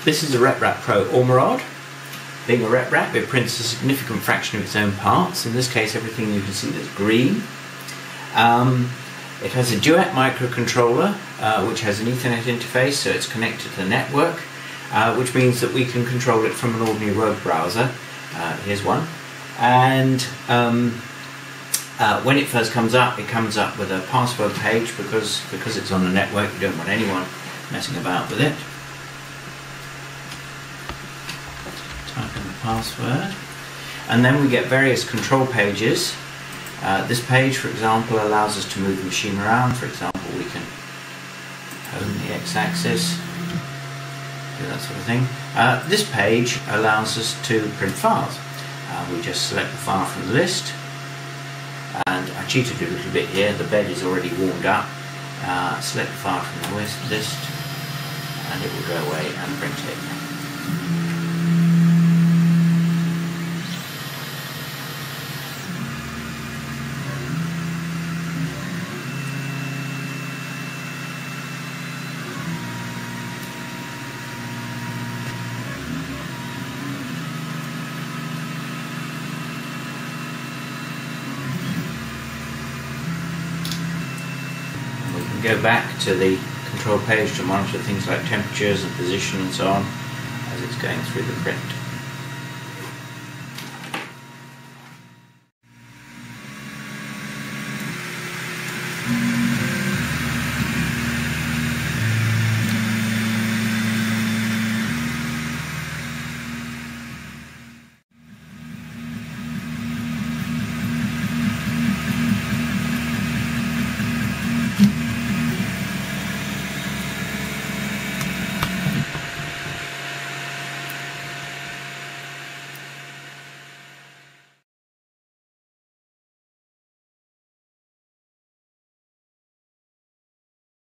This is a RepRap Pro Ormerod. Being a RepRap, it prints a significant fraction of its own parts. In this case, everything you can see that's green. It has a Duet microcontroller, which has an Ethernet interface, so it's connected to the network, which means that we can control it from an ordinary web browser. Here's one. And when it first comes up, it comes up with a password page because it's on the network. You don't want anyone messing about with it. Type in the password, and then we get various control pages. This page, for example, allows us to move the machine around. For example, we can home the x-axis, do that sort of thing. This page allows us to print files. We just select the file from the list, and I cheated a little bit here. The bed is already warmed up. Select the file from the list, and it will go away and print it. Go back to the control page to monitor things like temperatures and position and so on as it's going through the print.